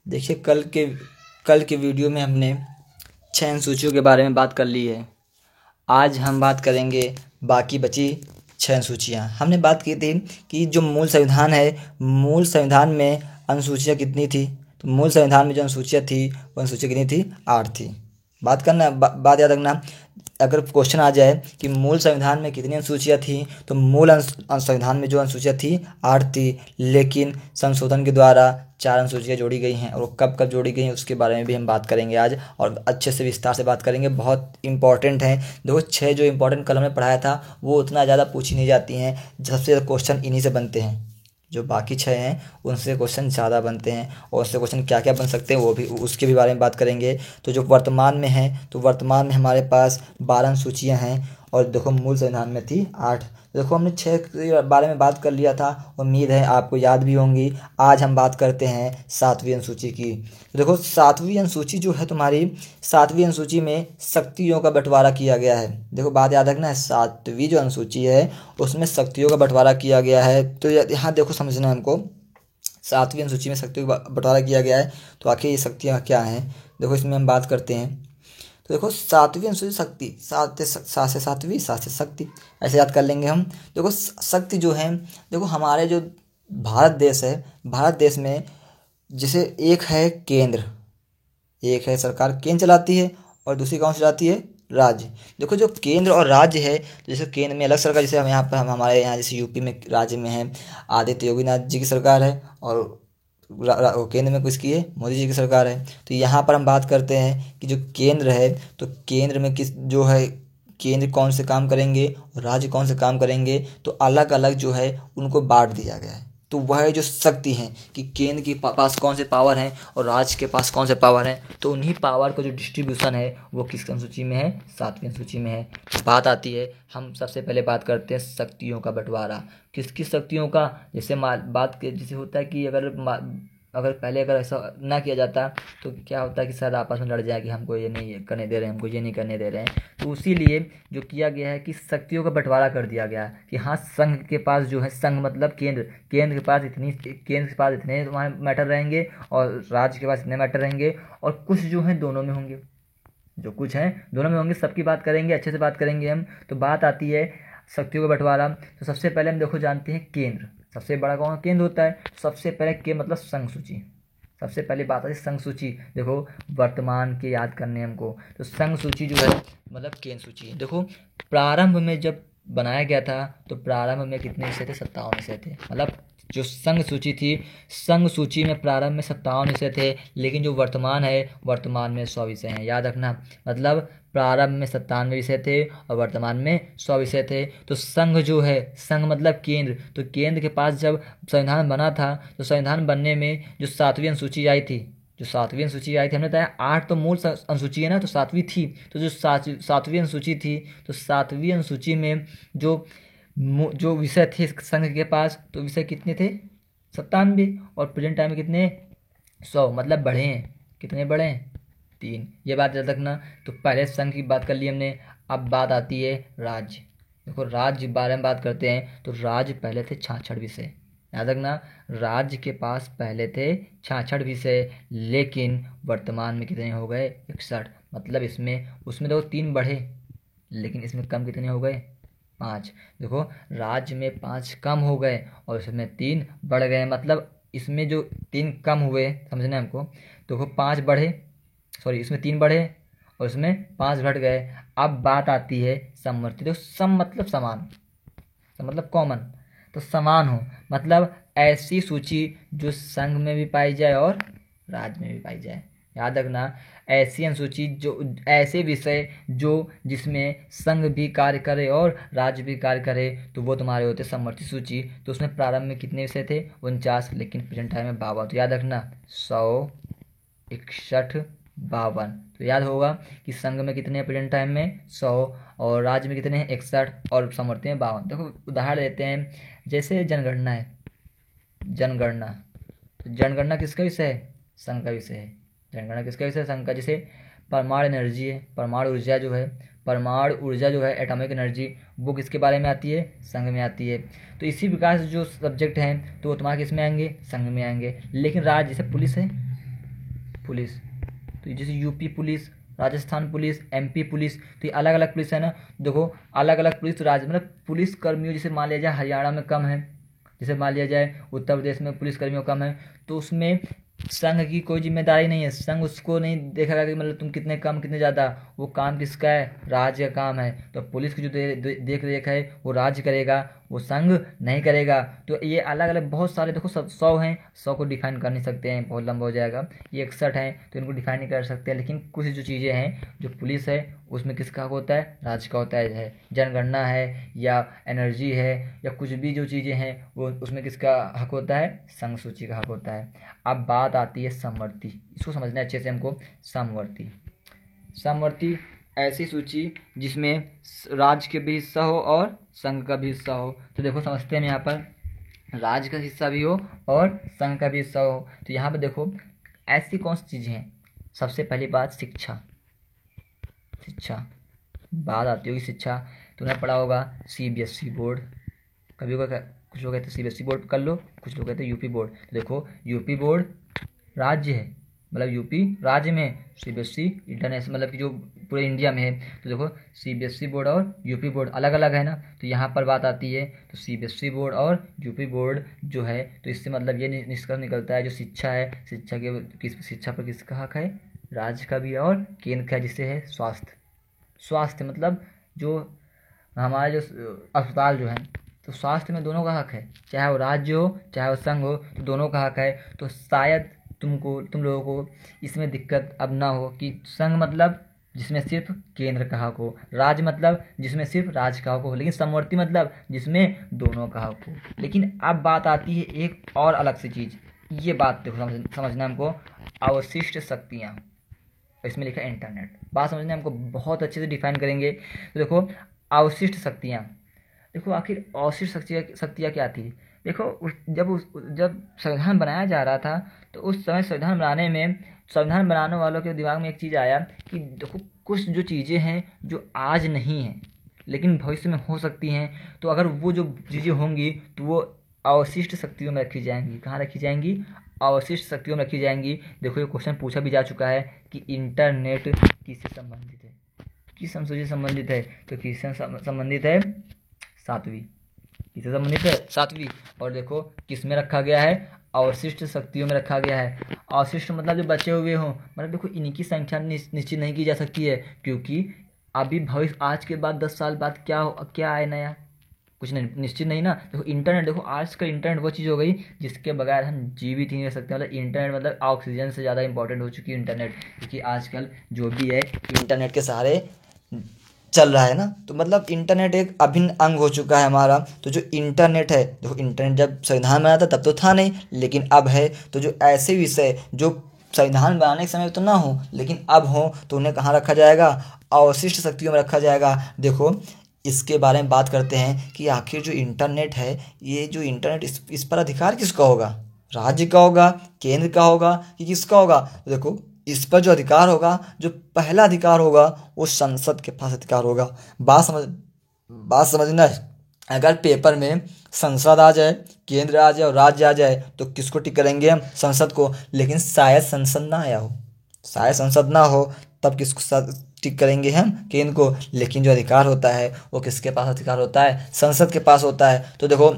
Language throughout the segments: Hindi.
देखिए, कल के वीडियो में हमने 6 अनुसूचियों के बारे में बात कर ली है। आज हम बात करेंगे बाकी बची 6 अनुसूचियाँ। हमने बात की थी कि जो मूल संविधान है, मूल संविधान में अनुसूचियाँ कितनी थी। तो मूल संविधान में जो अनुसूचियाँ थी वो अनुसूचियाँ कितनी थी? 8 थी। बात याद रखना। अगर क्वेश्चन आ जाए कि मूल संविधान में कितनी अनुसूचियाँ थी, तो मूल संविधान में जो अनुसूचियाँ थी 8 थी, लेकिन संशोधन के द्वारा 4 अनुसूचियाँ जोड़ी गई हैं। और वो कब कब जोड़ी गई हैं उसके बारे में भी हम बात करेंगे आज, और अच्छे से विस्तार से बात करेंगे। बहुत इंपॉर्टेंट है। देखो, 6 जो इंपॉर्टेंट कल हमने पढ़ाया था वो उतना ज़्यादा पूछी नहीं जाती हैं। सबसे ज़्यादा क्वेश्चन इन्हीं से बनते हैं। जो बाकी 6 हैं उनसे क्वेश्चन ज़्यादा बनते हैं, और उससे क्वेश्चन क्या क्या बन सकते हैं वो भी, उसके भी बारे में बात करेंगे। तो जो वर्तमान में है, तो वर्तमान में हमारे पास 12 अनुसूचियाँ हैं, और देखो मूल संविधान में थी 8। देखो, हमने 6 के बारे में बात कर लिया था, उम्मीद है आपको याद भी होंगी। आज हम बात करते हैं 7वीं अनुसूची की। तो देखो, 7वीं अनुसूची जो है तुम्हारी, 7वीं अनुसूची में शक्तियों का बंटवारा किया गया है। देखो, बात याद रखना है, 7वीं जो अनुसूची है उसमें शक्तियों का बंटवारा किया गया है। तो यहाँ देखो, समझना है हमको, 7वीं अनुसूची में शक्तियों का बंटवारा किया गया है। तो आखिर ये शक्तियाँ क्या हैं, देखो इसमें हम बात करते हैं। तो देखो, 7वीं अनुसूची शक्ति, 7 से 7वीं, 7 से शक्ति, ऐसे याद कर लेंगे हम। देखो, शक्ति जो है, देखो हमारे जो भारत देश है, भारत देश में जैसे एक है केंद्र, एक है सरकार केंद्र चलाती है, और दूसरी कौन चलाती है? राज्य। देखो, जो केंद्र और राज्य है, जैसे केंद्र में अलग सरकार, जैसे हम यहाँ पर, हमारे यहाँ जैसे यूपी में राज्य में है आदित्य योगीनाथ जी की सरकार है, और केंद्र में किसकी है? मोदी जी की सरकार है। तो यहाँ पर हम बात करते हैं कि जो केंद्र है, तो केंद्र में किस जो है, केंद्र कौन से काम करेंगे और राज्य कौन से काम करेंगे, तो अलग अलग जो है उनको बांट दिया गया है। तो वह जो शक्ति है कि केंद्र के पास कौन से पावर हैं और राज्य के पास कौन से पावर हैं, तो उन्हीं पावर का जो डिस्ट्रीब्यूशन है वो किस अनुसूची में है? 7वीं अनुसूची में है। तो बात आती है, हम सबसे पहले बात करते हैं शक्तियों का बंटवारा। किस किस शक्तियों का? जैसे जैसे होता है कि अगर ऐसा ना किया जाता तो क्या होता है कि शायद आपस में लड़ जाए कि हमको ये नहीं करने दे रहे हैं, हमको ये नहीं करने दे रहे हैं। तो इसीलिए जो किया गया है कि शक्तियों का बंटवारा कर दिया गया है कि हाँ, संघ के पास जो है, संघ मतलब केंद्र, केंद्र के पास इतने वहाँ मैटर रहेंगे, और राज्य के पास इतने मैटर रहेंगे, और कुछ जो है दोनों में होंगे, जो कुछ हैं दोनों में होंगे। सबकी बात करेंगे, अच्छे से बात करेंगे हम। तो बात आती है शक्तियों का बंटवारा। तो सबसे पहले हम देखो जानते हैं केंद्र, सबसे बड़ा कौन केंद्र होता है? सबसे पहले के मतलब संघ सूची। सबसे पहले बात आती है संघ सूची। देखो, वर्तमान के याद करने हमको, तो संघ सूची जो है मतलब केंद्र सूची। देखो, प्रारंभ में जब बनाया गया था तो प्रारंभ में कितने विषय थे? 57 विषय थे। मतलब जो संघ सूची थी, संघ सूची में प्रारंभ में 57 विषय थे, लेकिन जो वर्तमान है, वर्तमान में 100 विषय हैं। याद रखना, मतलब प्रारंभ में 97 विषय थे और वर्तमान में 100 विषय थे। तो संघ जो है, संघ मतलब केंद्र, तो केंद्र के पास जब संविधान बना था, तो संविधान बनने में जो 7वीं अनुसूची आई थी, जो 7वीं अनुसूची आई थी, हमने बताया 8 तो मूल अनुसूची है ना, तो 7वीं थी। तो जो 7वीं अनुसूची थी, तो 7वीं अनुसूची में जो विषय थे संघ के पास, तो विषय कितने थे? 97। और प्रेजेंट टाइम में कितने? 100। मतलब बढ़े हैं। कितने बढ़े हैं? 3। ये बात याद रखना। तो पहले संघ की बात कर ली हमने। अब बात आती है राज्य। देखो, राज्य बारे में बात करते हैं, तो राज्य पहले थे 66 विषय। याद रखना, राज्य के पास पहले थे 66 विषय, लेकिन वर्तमान में कितने हो गए? 61। मतलब उसमें देखो 3 बढ़े, लेकिन इसमें कम कितने हो गए? 5। देखो, राज्य में 5 कम हो गए और इसमें 3 बढ़ गए। मतलब इसमें जो 3 कम हुए, समझना है हमको, देखो 5 बढ़े, सॉरी इसमें 3 बढ़े और इसमें 5 घट गए। अब बात आती है समवर्ती। देखो, सम मतलब समान, सम मतलब कॉमन, तो समान हो, मतलब ऐसी सूची जो संघ में भी पाई जाए और राज्य में भी पाई जाए। याद रखना, ऐसी अनुसूची जो, ऐसे विषय जो जिसमें संघ भी कार्य करे और राज्य भी कार्य करे, तो वो तुम्हारे होते समवर्ती सूची। तो उसमें प्रारंभ में कितने विषय थे? 49, लेकिन प्रेजेंट टाइम में 52। तो याद रखना, 100, 61, 52। तो याद होगा कि संघ में कितने हैं प्रेजेंट टाइम में? 100, और राज्य में कितने हैं? 61, और समवर्ती में 52। देखो, उदाहरण देते हैं, जैसे जनगणना है, जनगणना, तो जनगणना किसका विषय है? संघ का विषय है। जनगणना किसका विषय है? संघ का। जैसे परमाणु एनर्जी है, परमाणु ऊर्जा जो है, परमाणु ऊर्जा जो है, एटॉमिक एनर्जी, वो किसके बारे में आती है? संघ में आती है। तो इसी प्रकार से जो सब्जेक्ट हैं, तो वो तुम्हारे किस में आएंगे? संघ में आएंगे। लेकिन राज्य, जैसे पुलिस है, पुलिस, तो जैसे UP police, Rajasthan police, MP police, तो ये अलग अलग पुलिस है ना। देखो अलग अलग पुलिस राज्य मतलब पुलिस कर्मियों, जैसे मान लिया जाए हरियाणा में कम है, जैसे मान लिया जाए उत्तर प्रदेश में पुलिस कर्मियों कम है, तो उसमें संघ की कोई जिम्मेदारी नहीं है। संघ उसको नहीं देखेगा कि मतलब तुम कितने कम कितने ज़्यादा, वो काम किसका है, राज्य का काम है। तो पुलिस की जो देख रेख है वो राज्य करेगा, वो संघ नहीं करेगा। तो ये अलग अलग बहुत सारे, देखो सब 100 हैं, 100 को डिफाइन कर नहीं सकते हैं, बहुत लंबा हो जाएगा। ये 61 हैं तो इनको डिफाइन नहीं कर सकते, लेकिन कुछ जो चीज़ें हैं, जो पुलिस है उसमें किसका हक होता है, राज्य का होता है। जनगणना है या एनर्जी है या कुछ भी जो चीज़ें हैं वो उसमें किसका हक होता है, संघ सूची का हक होता है। अब बात आती है समवर्ती, इसको समझना है अच्छे से हमको। समवर्ती, समवर्ती ऐसी सूची जिसमें राज्य के भी हिस्सा हो और संघ का भी हिस्सा हो। तो देखो समझते हैं, यहाँ पर राज्य का हिस्सा भी हो और संघ का भी हिस्सा हो। तो यहाँ पर देखो ऐसी कौन सी चीज़ें हैं। सबसे पहली बात शिक्षा, शिक्षा बात आती होगी शिक्षा। तुमने पढ़ा होगा सीबीएसई बोर्ड, कभी कुछ लोग कहते हैं सीबीएसई बोर्ड कर लो, कुछ लोग कहते हैं यूपी बोर्ड। तो देखो यूपी बोर्ड राज्य है, मतलब यूपी राज्य में, सीबीएसई इंटरनेशनल मतलब कि जो पूरे इंडिया में है। तो देखो सीबीएसई बोर्ड और यूपी बोर्ड अलग अलग है ना। तो यहाँ पर बात आती है, तो सीबीएसई बोर्ड और यूपी बोर्ड जो है, तो इससे मतलब ये निष्कर्ष निकलता है जो शिक्षा है, शिक्षा के शिक्षा पर किसका हक है, राज्य का भी और केंद्र का, जिससे है स्वास्थ्य। स्वास्थ्य मतलब जो हमारे जो अस्पताल जो हैं, तो स्वास्थ्य में दोनों का हक है, चाहे वो राज्य हो चाहे वो संघ हो, तो दोनों का हक है। तो शायद तुम लोगों को इसमें दिक्कत अब ना हो कि संघ मतलब जिसमें सिर्फ केंद्र का हक हो, राज्य मतलब जिसमें सिर्फ राज्य का हक हो, लेकिन समवर्ती मतलब जिसमें दोनों का हक हो। लेकिन अब बात आती है एक और अलग सी चीज़, ये बात देखो समझना हमको, अवशिष्ट शक्तियाँ, इसमें लिखा है इंटरनेट। बात समझने हमको बहुत अच्छे से डिफाइन करेंगे। तो देखो अवशिष्ट शक्तियाँ, देखो आखिर अवशिष्ट शक्तियाँ क्या थी। देखो जब संविधान बनाया जा रहा था, तो उस समय संविधान बनाने वालों के दिमाग में एक चीज़ आया कि देखो कुछ जो चीज़ें हैं जो आज नहीं हैं लेकिन भविष्य में हो सकती हैं, तो अगर वो जो चीज़ें होंगी तो वो अवशिष्ट शक्तियों में रखी जाएंगी। कहाँ रखी जाएंगी, अवशिष्ट शक्तियों में रखी जाएंगी। देखो ये क्वेश्चन पूछा भी जा चुका है कि इंटरनेट किससे संबंधित है, किस संसूची से संबंधित है, तो किससे संबंधित है, सातवीं, किससे संबंधित है, सातवीं। और देखो किस में रखा गया है, अवशिष्ट शक्तियों में रखा गया है। अवशिष्ट मतलब जो बचे हुए हों, मतलब देखो इनकी संख्या निश्चित नहीं की जा सकती है, क्योंकि अभी भविष्य आज के बाद 10 साल बाद क्या आए नया, कुछ नहीं, निश्चित नहीं ना। देखो इंटरनेट, देखो आज का इंटरनेट वो चीज़ हो गई जिसके बगैर हम जीवित ही नहीं रह सकते। मतलब इंटरनेट मतलब ऑक्सीजन से ज़्यादा इंपॉर्टेंट हो चुकी है इंटरनेट, क्योंकि आजकल जो भी है इंटरनेट के सहारे चल रहा है ना। तो मतलब इंटरनेट एक अभिन्न अंग हो चुका है हमारा। तो जो इंटरनेट है, देखो इंटरनेट जब संविधान बना था तब तो था नहीं, लेकिन अब है। तो जो ऐसे विषय जो संविधान बनाने के समय तो ना हो लेकिन अब हो, तो उन्हें कहाँ रखा जाएगा, अवशिष्ट शक्तियों में रखा जाएगा। देखो इसके बारे में बात करते हैं कि आखिर जो इंटरनेट है, ये जो इंटरनेट इस पर अधिकार किसका होगा, राज्य का होगा, केंद्र का होगा कि किसका होगा। तो देखो इस पर जो अधिकार होगा, जो पहला अधिकार होगा वो संसद के पास अधिकार होगा। बात समझना है। अगर पेपर में संसद आ जाए, केंद्र आ जाए और राज्य आ जाए, तो किसको टिक करेंगे हम, संसद को। लेकिन शायद संसद ना आया हो, शायद संसद ना हो, तब किसको टिक करेंगे हम, केंद्र को। लेकिन जो अधिकार होता है वो किसके पास अधिकार होता है, संसद के पास होता है। तो देखो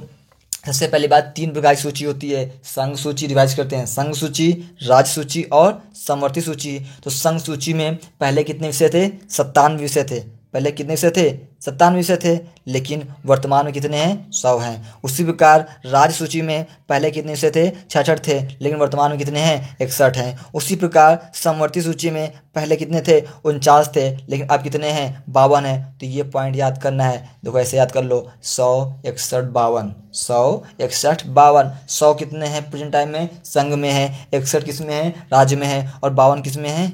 सबसे पहली बात, 3 प्रकार की सूची होती है। संघ सूची रिवाइज करते हैं, संघ सूची, राज्य सूची और समवर्ती सूची। तो संघ सूची में पहले कितने विषय थे, 57 विषय थे। पहले कितने विषय थे, 57 विषय थे, लेकिन वर्तमान में कितने हैं, 100 हैं। उसी प्रकार राज्य सूची में पहले कितने विषय थे, 66 थे, लेकिन वर्तमान में कितने हैं, 61 हैं। उसी प्रकार समवर्ती सूची में पहले कितने थे, 49 थे, लेकिन अब कितने हैं, 52 हैं। तो ये पॉइंट याद करना है। देखो ऐसे याद कर लो, 100, 61, 52, 100, 61, 52। 100 कितने हैं प्रेजेंट टाइम में, संघ में है, 61 किस में है, राज्य में है, और 52 किस में है,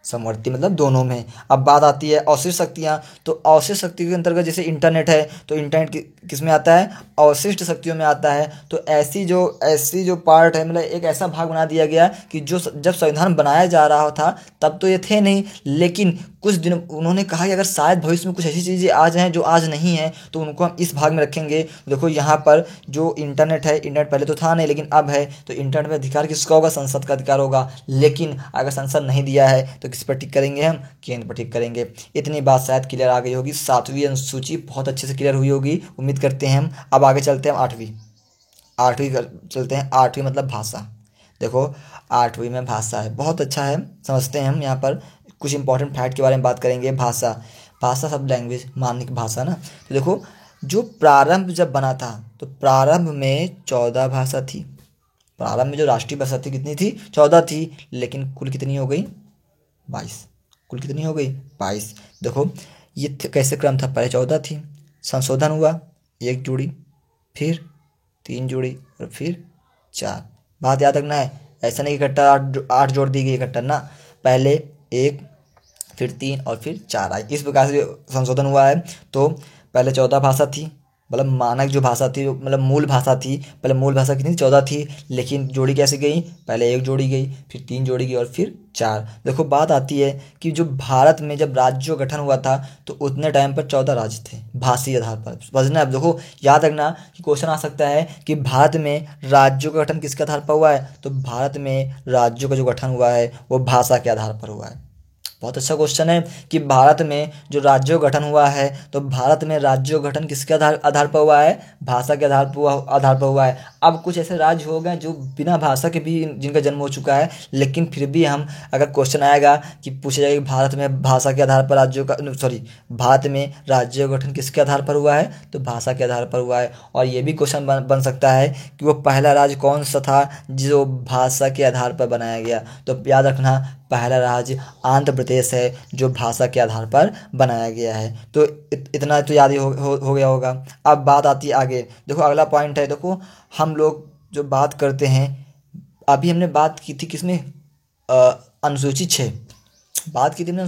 समवर्ती मतलब दोनों में। अब बात आती है अवशिष्ट शक्तियाँ, तो अवशिष्ट शक्ति के अंतर्गत जैसे इंटरनेट है, तो इंटरनेट किस में आता है, अवशिष्ट शक्तियों में आता है। तो ऐसी जो पार्ट है, मतलब एक ऐसा भाग बना दिया गया कि जो जब संविधान बनाया जा रहा था तब तो ये थे नहीं, लेकिन कुछ दिन उन्होंने कहा कि अगर शायद भविष्य में कुछ ऐसी चीज़ें आ जाएँ जो आज नहीं है तो उनको हम इस भाग में रखेंगे। देखो यहाँ पर जो इंटरनेट है, इंटरनेट पहले तो था नहीं लेकिन अब है, तो इंटरनेट में अधिकार किसका होगा, संसद का अधिकार होगा। लेकिन अगर संसद नहीं दिया है तो किस पर टिक करेंगे, हम केंद्र पर टिक करेंगे। इतनी बात शायद क्लियर आ गई होगी। 7वीं अनुसूची बहुत अच्छे से क्लियर हुई होगी, उम्मीद करते हैं हम। अब आगे चलते हैं 8वीं चलते हैं। 8वीं मतलब भाषा। देखो 8वीं में भाषा है, बहुत अच्छा है, समझते हैं हम। यहाँ पर कुछ इंपॉर्टेंट फैक्ट के बारे में बात करेंगे। भाषा सब लैंग्वेज माननिक भाषा ना। तो देखो जो प्रारंभ जब बना था तो प्रारंभ में 14 भाषा थी। प्रारंभ में जो राष्ट्रीय भाषा थी कितनी थी, 14 थी, लेकिन कुल कितनी हो गई, 22। कुल कितनी हो गई, 22। देखो ये कैसे क्रम था, पहले 14 थी, संशोधन हुआ, 1 जोड़ी, फिर 3 जोड़ी और फिर 4। बात याद रखना है, ऐसा नहीं इकट्ठा 8 जोड़ दी गई इकट्ठा ना, पहले 1 फिर 3 और फिर 4 आई। इस प्रकार से संशोधन हुआ है। तो पहले 14 भाषा थी, मतलब मानक जो भाषा थी, मतलब मूल भाषा थी, पहले मूल भाषा कितनी 14 थी, लेकिन जोड़ी कैसे गई, पहले 1 जोड़ी गई, फिर 3 जोड़ी गई और फिर 4। देखो बात आती है कि जो भारत में जब राज्यों का गठन हुआ था तो उतने टाइम पर 14 राज्य थे भाषीय आधार पर, समझना। अब देखो याद रखना कि क्वेश्चन आ सकता है कि भारत में राज्यों का गठन किसके आधार पर हुआ है, तो भारत में राज्यों का जो गठन हुआ है वो भाषा के आधार पर हुआ है। बहुत अच्छा क्वेश्चन है कि भारत में जो राज्यों गठन हुआ है तो भारत में राज्यों गठन किसके आधार पर हुआ है, भाषा के आधार पर हुआ है। अब कुछ ऐसे राज्य हो गए जो बिना भाषा के भी जिनका जन्म हो चुका है, लेकिन फिर भी हम अगर क्वेश्चन आएगा कि पूछा जाएगा कि भारत में भाषा के आधार पर भारत में राज्यों गठन किसके आधार पर हुआ है, तो भाषा के आधार पर हुआ है। और ये भी क्वेश्चन बन सकता है कि वो पहला राज्य कौन सा था जो भाषा के आधार पर बनाया गया, तो याद रखना पहला राज्य आंध्र प्रदेश है जो भाषा के आधार पर बनाया गया है। तो इतना तो याद ही हो गया होगा। अब बात आती है आगे, देखो अगला पॉइंट है। देखो हम लोग जो बात करते हैं, अभी हमने बात की थी किसमें, अनुसूची 6 बात की थी हमने,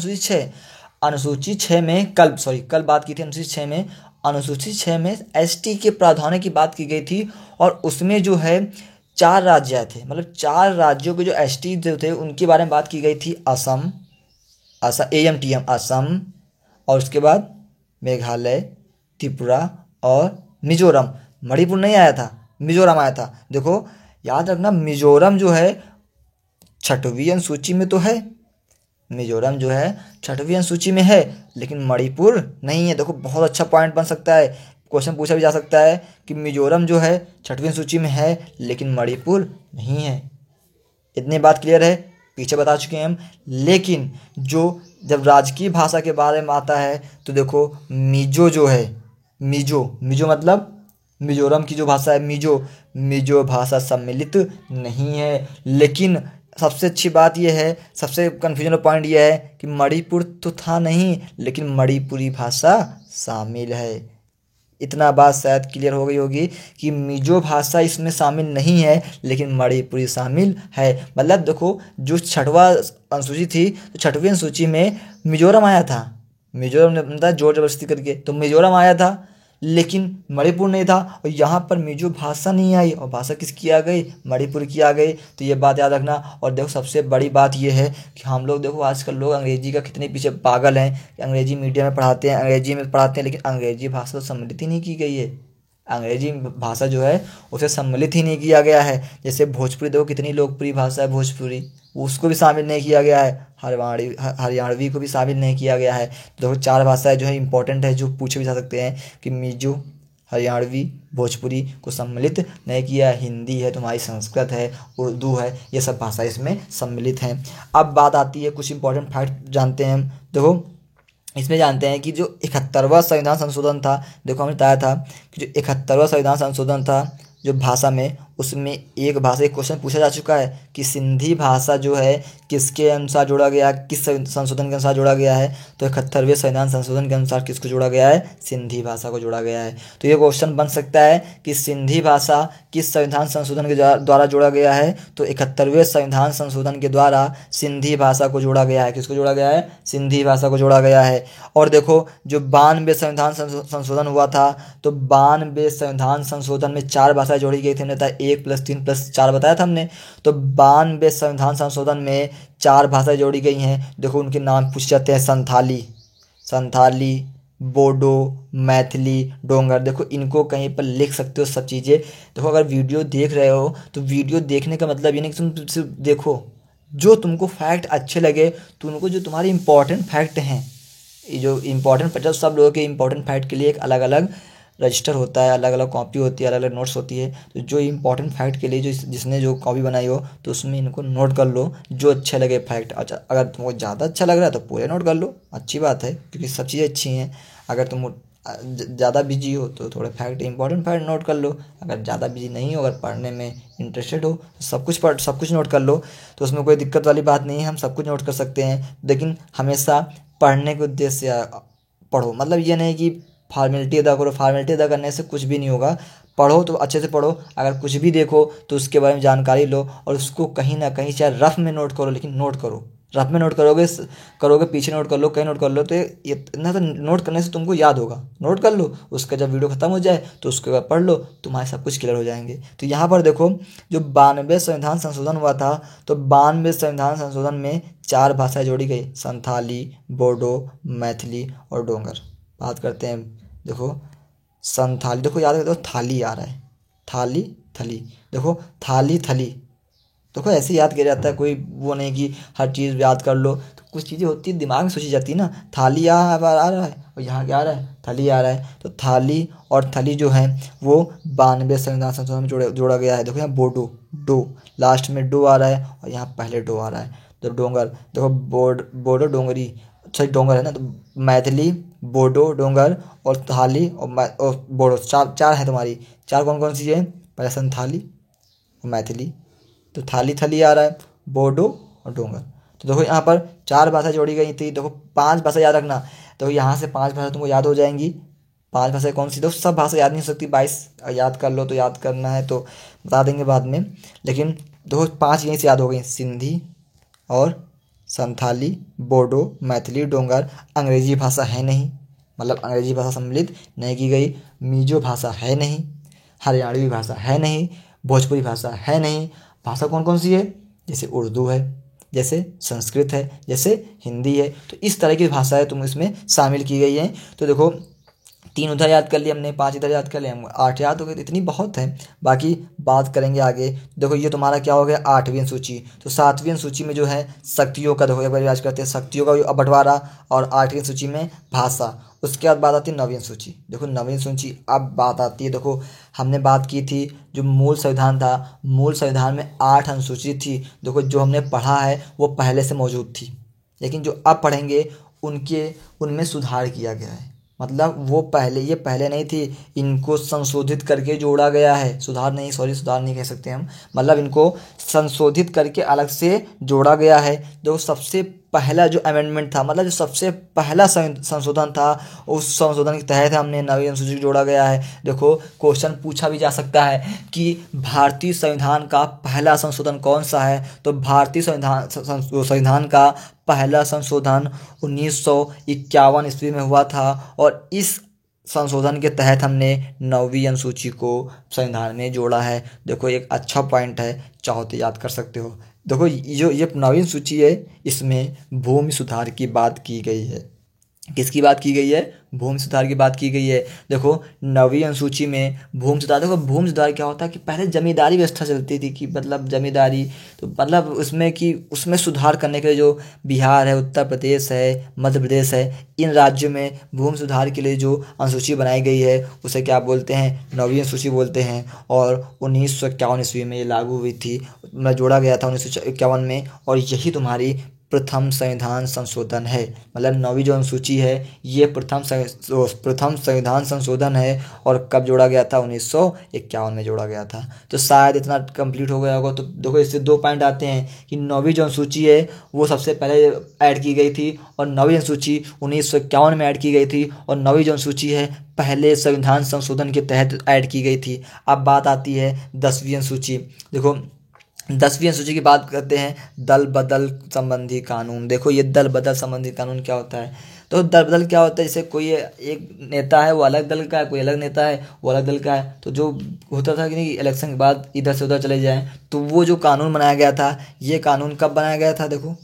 अनुसूची 6 में कल बात की थी अनुसूची 6 में एसटी के प्रावधानों की बात की गई थी, और उसमें जो है 4 राज्य आए थे, मतलब 4 राज्यों के जो एसटी जो थे उनके बारे में बात की गई थी। असम AMTM असम, और उसके बाद मेघालय, त्रिपुरा और मिजोरम। मणिपुर नहीं आया था, मिजोरम आया था। देखो याद रखना मिजोरम जो है 6वीं अनुसूची में तो है, मिजोरम जो है 6वीं अनुसूची में है, लेकिन मणिपुर नहीं है। देखो बहुत अच्छा पॉइंट बन सकता है, क्वेश्चन पूछा भी जा सकता है कि मिजोरम जो है 6वीं सूची में है लेकिन मणिपुर नहीं है। इतनी बात क्लियर है, पीछे बता चुके हैं हम। लेकिन जो जब राजकीय भाषा के बारे में आता है तो देखो मिजो जो है, मिजो मतलब मिजोरम की जो भाषा है मिजो भाषा सम्मिलित नहीं है। लेकिन सबसे अच्छी बात यह है, सबसे कन्फ्यूजन पॉइंट यह है कि मणिपुर तो था नहीं लेकिन मणिपुरी भाषा शामिल है। इतना बात शायद क्लियर हो गई होगी कि मिजो भाषा इसमें शामिल नहीं है लेकिन मणिपुरी शामिल है। मतलब देखो जो 6वां अनुसूची थी तो 6वीं अनुसूची में मिजोरम आया था, मिजोरम ने मतलब जोर जबरदस्ती करके तो मिजोरम आया था लेकिन मणिपुर नहीं था, और यहाँ पर मिजो भाषा नहीं आई और भाषा किसकी आ गई, मणिपुर की आ गई। तो ये बात याद रखना। और देखो सबसे बड़ी बात ये है कि हम लोग देखो आजकल लोग अंग्रेजी का कितने पीछे पागल हैं कि अंग्रेजी मीडियम में पढ़ाते हैं, अंग्रेजी में पढ़ाते हैं, लेकिन अंग्रेजी भाषा तो सम्मिलित ही नहीं की गई है। अंग्रेजी भाषा जो है उसे सम्मिलित ही नहीं किया गया है। जैसे भोजपुरी देखो कितनी लोकप्रिय भाषा है भोजपुरी, उसको भी शामिल नहीं किया गया है। हरियाणवी को भी शामिल नहीं किया गया है। देखो 4 भाषाएं जो है इंपॉर्टेंट है, जो पूछे भी जा सकते हैं कि मिजो, हरियाणवी, भोजपुरी को सम्मिलित नहीं किया। हिंदी है, तुम्हारी संस्कृत है, उर्दू है, ये सब भाषा इसमें सम्मिलित हैं। अब बात आती है कुछ इंपॉर्टेंट फैक्ट जानते हैं हम। देखो इसमें जानते हैं कि जो 71वां संविधान संशोधन था, देखो हमने बताया था कि जो 71वां संविधान संशोधन था जो भाषा में, उसमें एक भाषा एक क्वेश्चन पूछा जा चुका है कि सिंधी भाषा जो है किसके अनुसार जोड़ा गया है, किस संशोधन के अनुसार जोड़ा गया है। तो 71वें संविधान संशोधन के अनुसार किसको जोड़ा गया है, सिंधी भाषा को जोड़ा गया है। तो ये क्वेश्चन बन सकता है कि सिंधी भाषा किस संविधान संशोधन के द्वारा जोड़ा गया है। तो 71वें संविधान संशोधन के द्वारा सिंधी भाषा को जोड़ा गया है। किसको जोड़ा गया है, सिंधी भाषा को जोड़ा गया है। और देखो जो 92 संविधान संशोधन हुआ था, तो 92 संविधान संशोधन में 4 भाषाएं जोड़ी गई थी। हमने बताया 1+3+4 बताया था हमने। तो 92 संविधान संशोधन में 4 भाषाएं जोड़ी गई हैं। देखो उनके नाम पूछ जाते हैं, संथाली, बोडो, मैथिली, डोंगर। देखो इनको कहीं पर लिख सकते हो सब चीज़ें। देखो अगर वीडियो देख रहे हो तो वीडियो देखने का मतलब ये नहीं कि तुम सिर्फ देखो, जो तुमको फैक्ट अच्छे लगे तो उनको, जो तुम्हारे इंपॉर्टेंट फैक्ट हैं, ये जो इंपॉर्टेंट फैक्ट, सब लोगों के इंपॉर्टेंट फैक्ट के लिए एक अलग अलग रजिस्टर होता है, अलग अलग कॉपी होती है, अलग अलग नोट्स होती है। तो जो इंपॉर्टेंट फैक्ट के लिए जिसने जो कॉपी बनाई हो तो उसमें इनको नोट कर लो, जो अच्छे लगे फैक्ट। अच्छा अगर तुमको ज़्यादा अच्छा लग रहा है तो पूरे नोट कर लो, अच्छी बात है, क्योंकि सब चीज़ें अच्छी हैं। अगर तुम ज़्यादा बिजी हो तो थोड़े फैक्ट, इंपॉर्टेंट फैक्ट नोट कर लो। अगर ज़्यादा बिजी नहीं हो, अगर पढ़ने में इंटरेस्टेड हो तो सब कुछ नोट कर लो। तो उसमें कोई दिक्कत वाली बात नहीं है, हम सब कुछ नोट कर सकते हैं। लेकिन हमेशा पढ़ने के उद्देश्य से पढ़ो, मतलब ये नहीं कि फॉर्मेलिटी अदा करो। फॉर्मेलिटी अदा करने से कुछ भी नहीं होगा। पढ़ो तो अच्छे से पढ़ो। अगर कुछ भी देखो तो उसके बारे में जानकारी लो और उसको कहीं ना कहीं चाहे रफ में नोट करो, लेकिन नोट करो। रफ में नोट करोगे पीछे नोट कर लो, कहीं नोट कर लो, तो ये इतना तो नोट करने से तुमको याद होगा। नोट कर लो, उसका जब वीडियो खत्म हो जाए तो उसके बाद पढ़ लो, तुम्हारे सब कुछ क्लियर हो जाएंगे। तो यहाँ पर देखो जो 92 संविधान संशोधन हुआ था, तो 92 संविधान संशोधन में 4 भाषाएं जोड़ी गई, संथाली, बोडो, मैथिली और डोंगर। बात करते हैं, देखो संथाली, देखो याद रखो, थाली आ रहा है, थाली थली, देखो थाली थली। देखो ऐसे याद किया जाता है, कोई वो नहीं कि हर चीज़ याद कर लो। तो कुछ चीज़ें होती है दिमाग में सोची जाती है ना। थाली आ रहा है और यहाँ क्या आ रहा है, थली आ रहा है। तो थाली और थली जो है वो 92 संविधान संशोधन में जोड़ा गया है। देखो यहाँ बोडो, डो, लास्ट में डो आ रहा है और यहाँ पहले डो आ रहा है। तो डोंगर, देखो बोडो डोंगरी, सही डोंगर है ना। तो मैथिली, बोडो, डोंगर और थाली और बोडो, चार है तुम्हारी। 4 कौन कौन सी है, पहले संथाली और मैथिली। तो थाली थली आ रहा है, बोडो और डोंगर। तो देखो यहाँ पर 4 भाषा जोड़ी गई थी। देखो 5 भाषा याद रखना। तो यहाँ से 5 भाषा तुमको याद हो जाएंगी। 5 भाषा कौन सी, देखो सब भाषा याद नहीं हो सकती, 22 याद कर लो। तो याद करना है तो बता देंगे बाद में, लेकिन देखो 5 यहीं से याद हो गई, सिंधी और संथाली, बोडो, मैथिली, डोंगर। अंग्रेजी भाषा है नहीं, मतलब अंग्रेजी भाषा सम्मिलित नहीं की गई। मिजो भाषा है नहीं, हरियाणवी भाषा है नहीं, भोजपुरी भाषा है नहीं। भाषा कौन कौन सी है, जैसे उर्दू है, जैसे संस्कृत है, जैसे हिंदी है। तो इस तरह की भाषाएं तुम इसमें शामिल की गई हैं। तो देखो 3 उधर याद कर लिए हमने, 5 इधर याद कर लिए, 8 याद हो गए। इतनी बहुत है, बाकी बात करेंगे आगे। देखो ये तुम्हारा क्या हो गया, 8वीं सूची। तो 7वीं सूची में जो है शक्तियों का, देखो एक बार याद करते हैं, शक्तियों का बंटवारा। और 8वीं सूची में भाषा। उसके बाद बात आती है 9वीं सूची। देखो 9वीं सूची अब बात आती है, देखो हमने बात की थी जो मूल संविधान था, मूल संविधान में 8 अनुसूची थी। देखो जो हमने पढ़ा है वो पहले से मौजूद थी, लेकिन जो अब पढ़ेंगे उनमें सुधार किया गया है। मतलब वो ये पहले नहीं थी, इनको संशोधित करके जोड़ा गया है। सुधार नहीं कह सकते हम, मतलब इनको संशोधित करके अलग से जोड़ा गया है। जो सबसे पहला जो अमेंडमेंट था, मतलब जो सबसे पहला संशोधन था, उस संशोधन के तहत हमने 9वीं अनुसूची जोड़ा गया है। देखो क्वेश्चन पूछा भी जा सकता है कि भारतीय संविधान का पहला संशोधन कौन सा है। तो भारतीय संविधान का पहला संशोधन 1951 ईस्वी में हुआ था और इस संशोधन के तहत हमने 9वीं अनुसूची को संविधान में जोड़ा है। देखो एक अच्छा पॉइंट है, चाहो तो याद कर सकते हो। देखो ये 9वीं सूची है, इसमें भूमि सुधार की बात की गई है। किसकी बात की गई है, भूमि सुधार की बात की गई है। देखो 9वीं अनुसूची में भूमि सुधार, देखो भूमि सुधार क्या होता है कि पहले जमींदारी व्यवस्था चलती थी, कि मतलब जमींदारी, तो मतलब उसमें सुधार करने के लिए जो बिहार है, उत्तर प्रदेश है, मध्य प्रदेश है, इन राज्यों में भूमि सुधार के लिए जो अनुसूची बनाई गई है उसे क्या बोलते हैं, 9वीं अनुसूची बोलते हैं। और 1951 ईस्वी में ये लागू हुई थी, जोड़ा गया था 1951 में। और यही तुम्हारी प्रथम संविधान संशोधन है। मतलब 9वीं जो अनुसूची है ये प्रथम संविधान संशोधन है। और कब जोड़ा गया था? 1951 में जोड़ा गया था। तो शायद इतना कंप्लीट हो गया होगा। तो देखो इससे 2 पॉइंट आते हैं कि 9वीं जो अनुसूची है वो सबसे पहले ऐड की गई थी और 9वीं अनुसूची 1951 में ऐड की गई थी और 9वीं जो अनुसूची है पहले संविधान संशोधन के तहत ऐड की गई थी। अब बात आती है 10वीं अनुसूची। देखो 10वीं अनुसूची की बात करते हैं, दल बदल संबंधी कानून। देखो ये दल बदल संबंधी कानून क्या होता है? तो दल बदल क्या होता है? जैसे कोई एक नेता है वो अलग दल का है, कोई अलग नेता है वो अलग दल का है, तो जो होता था कि नहीं इलेक्शन के बाद इधर से उधर चले जाएं, तो वो जो कानून बनाया गया था, ये कानून कब बनाया गया था? देखो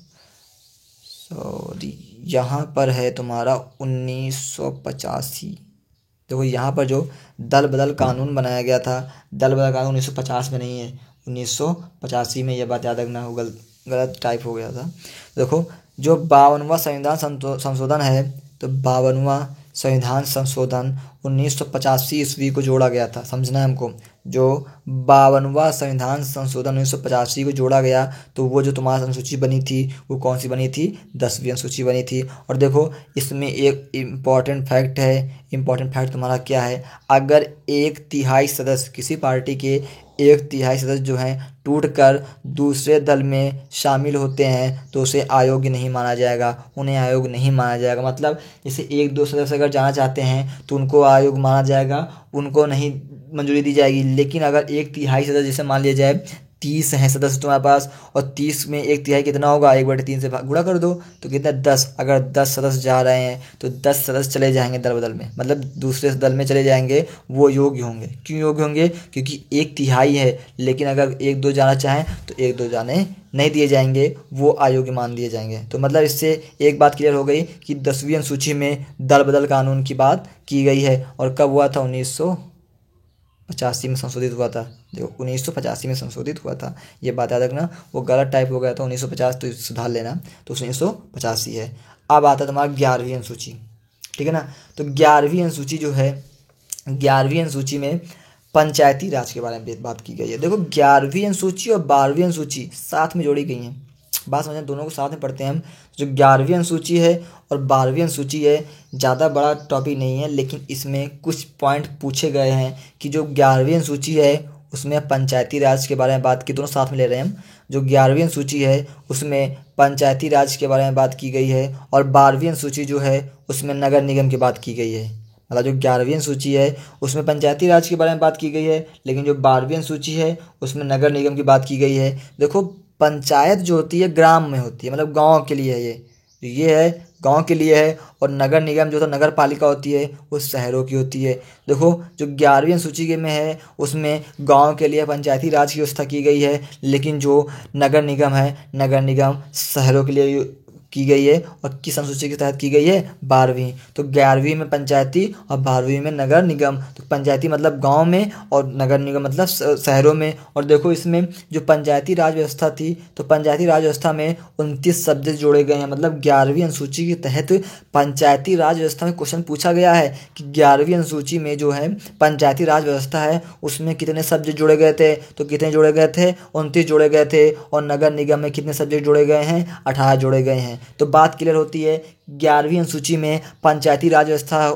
सॉरी यहाँ पर है तुम्हारा 1985। देखो यहाँ पर जो दल बदल कानून बनाया गया था, दल बदल कानून 1950 में नहीं है, 1985 में। यह बात याद रखना हो, गलत टाइप हो गया था। देखो जो 52वां संविधान संशोधन है, तो 52वां संविधान संशोधन 1985 ईस्वी को जोड़ा गया था। समझना है हमको, जो 52वां संविधान संशोधन 1985 को जोड़ा गया, तो वो जो तुम्हारा अनुसूची बनी थी वो कौन सी बनी थी? 10वीं अनुसूची बनी थी। और देखो इसमें एक इम्पॉर्टेंट फैक्ट है। इम्पॉर्टेंट फैक्ट तुम्हारा क्या है? अगर 1/3 सदस्य, किसी पार्टी के 1/3 सदस्य जो हैं टूट कर दूसरे दल में शामिल होते हैं तो उसे अयोग्य नहीं माना जाएगा, उन्हें अयोग्य नहीं माना जाएगा। मतलब जैसे 1-2 सदस्य अगर जाना चाहते हैं तो उनको अयोग्य माना जाएगा, उनको नहीं मंजूरी दी जाएगी। लेकिन अगर 1/3 सदस्य, जैसे मान लिया जाए 30 हैं सदस्य तुम्हारे पास, और 30 में 1/3 कितना होगा? 1/3 से गुणा कर दो तो कितना? 10। अगर 10 सदस्य जा रहे हैं तो 10 सदस्य चले जाएंगे दल बदल में, मतलब दूसरे दल में चले जाएंगे, वो योग्य होंगे। क्यों योग्य होंगे? क्योंकि 1/3 है। लेकिन अगर 1-2 जाना चाहें तो 1-2 जाने नहीं दिए जाएंगे, वो अयोग्य मान दिए जाएंगे। तो मतलब इससे एक बात क्लियर हो गई कि 10वीं अनुसूची में दल बदल कानून की बात की गई है। और कब हुआ था? 1985 में संशोधित हुआ था। देखो 1985 में संशोधित हुआ था, ये बात याद रखना। वो गलत टाइप हो गया था 1950, तो सुधार लेना। तो 1985 है। अब आता है तुम्हारा 11वीं अनुसूची, ठीक है ना। तो 11वीं अनुसूची जो है, 11वीं अनुसूची में पंचायती राज के बारे में बात की गई है। देखो 11वीं अनुसूची और 12वीं अनुसूची साथ में जोड़ी गई हैं। बात समझना, दोनों को साथ में पढ़ते हैं हम। जो 11वीं अनुसूची है और 12वीं अनुसूची है, ज़्यादा बड़ा टॉपिक नहीं है, लेकिन इसमें कुछ पॉइंट पूछे गए हैं कि जो 11वीं अनुसूची है उसमें पंचायती राज के बारे में बात की। दोनों साथ में ले रहे हैं हम। जो 11वीं अनुसूची है उसमें पंचायती राज के बारे में बात की गई है, और 12वीं अनुसूची जो है उसमें नगर निगम की बात की गई है। मतलब जो 11वीं अनुसूची है उसमें पंचायती राज के बारे में बात की गई है, लेकिन जो 12वीं अनुसूची है उसमें नगर निगम की बात की गई है। देखो पंचायत जो होती है ग्राम में होती है, मतलब गांव के लिए है, ये है गांव के लिए है। और नगर निगम जो तो नगर पालिका होती है वो शहरों की होती है। देखो जो 11वीं अनुसूची के में है उसमें गांव के लिए पंचायती राज की व्यवस्था की गई है, लेकिन जो नगर निगम है, नगर निगम शहरों के लिए की गई है। और किस अनुसूची के तहत की गई है? 12वीं। तो 11वीं में पंचायती और 12वीं में नगर निगम। तो पंचायती मतलब गांव में और नगर निगम मतलब शहरों में। और देखो इसमें जो पंचायती राज व्यवस्था थी, तो पंचायती राज व्यवस्था में 29 सब्जेक्ट जोड़े गए हैं। मतलब 11वीं अनुसूची के तहत पंचायती राज व्यवस्था में क्वेश्चन पूछा गया है कि 11वीं अनुसूची में जो है पंचायती राज व्यवस्था है उसमें कितने सब्जेक्ट जोड़े गए थे? तो कितने जोड़े गए थे? 29 जोड़े गए थे। और नगर निगम में कितने सब्जेक्ट जोड़े गए हैं? 18 जोड़े गए हैं। तो बात क्लियर होती है, 11वीं अनुसूची में पंचायती राज व्यवस्था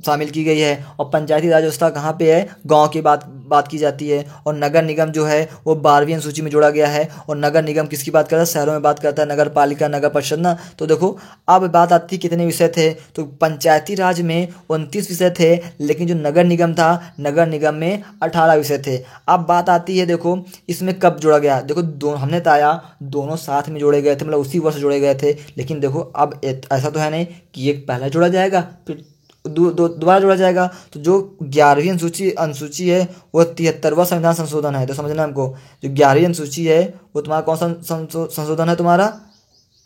शामिल की गई है। और पंचायती राज व्यवस्था कहाँ पे है? गांव की बात की जाती है। और नगर निगम जो है वो 12वीं अनुसूची में जोड़ा गया है। और नगर निगम किसकी बात करता है? शहरों में बात करता है, नगर पालिका, नगर परिषद ना। तो देखो अब बात आती है कितने विषय थे? तो पंचायती राज में 29 विषय थे, लेकिन जो नगर निगम था, नगर निगम में 18 विषय थे। अब बात आती है देखो इसमें कब जोड़ा गया। देखो हमने बताया दोनों साथ में जोड़े गए थे, मतलब उसी वर्ष जोड़े गए थे। लेकिन देखो अब ऐसा तो है नहीं कि एक पहला जोड़ा जाएगा फिर दोबारा जोड़ा जाएगा। तो जो 11वीं अनुसूची है वो 73वां संविधान संशोधन है। तो समझना हमको, जो 11वीं अनुसूची है वो तुम्हारा कौन सा संशोधन है? तुम्हारा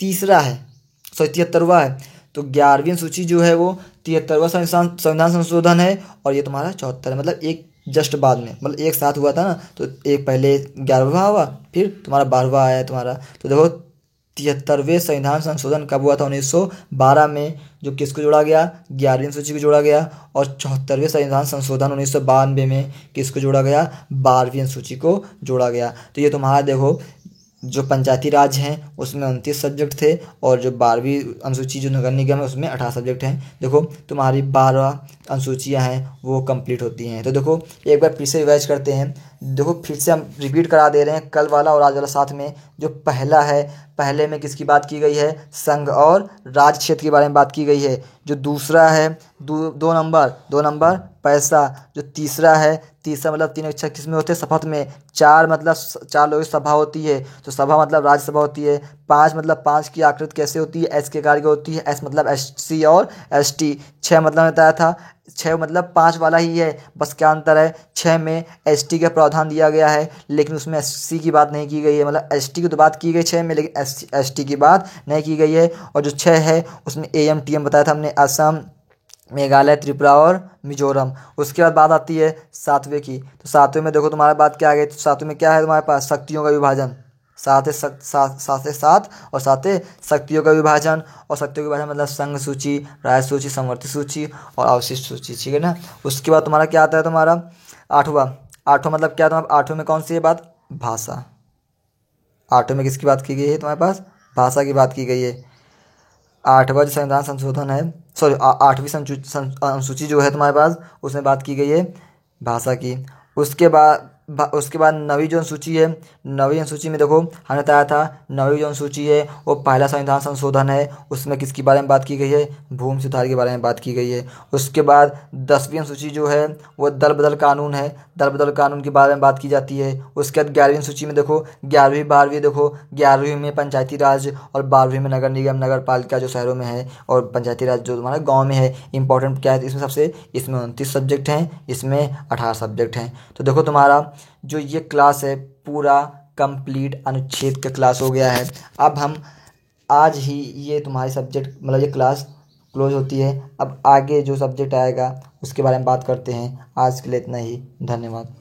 तीसरा है, 73वां है। तो 11वीं अनुसूची जो है वो 73वां संविधान संशोधन है, और ये तुम्हारा 74 है। मतलब एक जस्ट बाद में, मतलब एक साथ हुआ था ना, तो एक पहले 11वां हुआ फिर तुम्हारा 12वां आया तुम्हारा। तो देखो 73वें संविधान संशोधन कब हुआ था? 1912 में, जो किसको जोड़ा गया? 11वीं अनुसूची को जोड़ा गया। और 74वें संविधान संशोधन 1992 में किसको जोड़ा गया? 12वीं अनुसूची को जोड़ा गया। तो ये तुम्हारा देखो जो पंचायती राज हैं उसमें 29 सब्जेक्ट थे, और जो 12वीं अनुसूची जो नगर निगम है उसमें 18 सब्जेक्ट हैं। देखो तुम्हारी 12 अनुसूचियाँ हैं वो कंप्लीट होती हैं। तो देखो एक बार फिर से रिवाइज करते हैं। देखो फिर से हम रिपीट करा दे रहे हैं, कल वाला और आज वाला साथ में। जो पहला है, पहले में किसकी बात की गई है? संघ और राज्य क्षेत्र के बारे में बात की गई है। जो दूसरा है, 2 नंबर पैसा। जो तीसरा है, तीसरा मतलब 3 अक्षर किस में होते हैं? शपथ में। 4 मतलब 4 लोगों की सभा होती है, तो सभा मतलब राज्यसभा होती है। 5 मतलब 5 की आकृति कैसे होती है? एस के कार्य की होती है। एस मतलब SC और ST। 6 मतलब बताया था, 6 मतलब 5 वाला ही है, बस क्या अंतर है? 6 में ST का प्रावधान दिया गया है, लेकिन उसमें SC की बात नहीं की गई है। मतलब ST की तो बात की गई 6 में, लेकिन ST की बात नहीं की गई है। और जो 6 है उसमें AM TM बताया था हमने, असम, मेघालय, त्रिपुरा और मिजोरम। उसके बाद बात आती है 7वें की। तो 7वें में देखो तुम्हारे बात क्या आ गई? तो 7वें में क्या है तुम्हारे पास? शक्तियों का विभाजन। 7 और 7 शक्तियों का विभाजन। और शक्तियों का विभाजन मतलब संघ सूची, राज्य सूची, समवर्ती सूची और अवशिष्ट सूची, ठीक है ना। उसके बाद तुम्हारा क्या आता है? तुम्हारा 8वां मतलब क्या? तुम्हारा 8वें में कौन सी है बात? भाषा। 8वें में किसकी बात की गई है तुम्हारे पास? भाषा की बात की गई है। 8वां जो संविधान संशोधन है, सॉरी 8वीं अनुसूची जो है तुम्हारे पास, उसमें बात की गई है भाषा की। उसके बाद 9वीं जो अनुसूची है, 9वीं अनुसूची में देखो हमने बताया था, 9वीं जो अनुसूची है वो पहला संविधान संशोधन है। उसमें किसके बारे में बात की गई है? भूमि सुधार के बारे में बात की गई है। उसके बाद 10वीं अनुसूची जो है वो दल बदल कानून है, दल बदल कानून के बारे में बात की जाती है। उसके बाद 11वीं सूची में देखो 11वीं 12वीं, देखो 11वीं में पंचायती राज और 12वीं में नगर निगम नगर पालिका जो शहरों में है, और पंचायती राज जो तुम्हारा गांव में है। इंपॉर्टेंट क्या है इसमें? सबसे इसमें 29 सब्जेक्ट हैं, इसमें 18 सब्जेक्ट हैं। तो देखो तुम्हारा जो ये क्लास है पूरा कंप्लीट अनुच्छेद का क्लास हो गया है। अब हम आज ही ये तुम्हारी सब्जेक्ट मतलब ये क्लास क्लोज होती है। अब आगे जो सब्जेक्ट आएगा उसके बारे में बात करते हैं। आज के लिए इतना ही, धन्यवाद।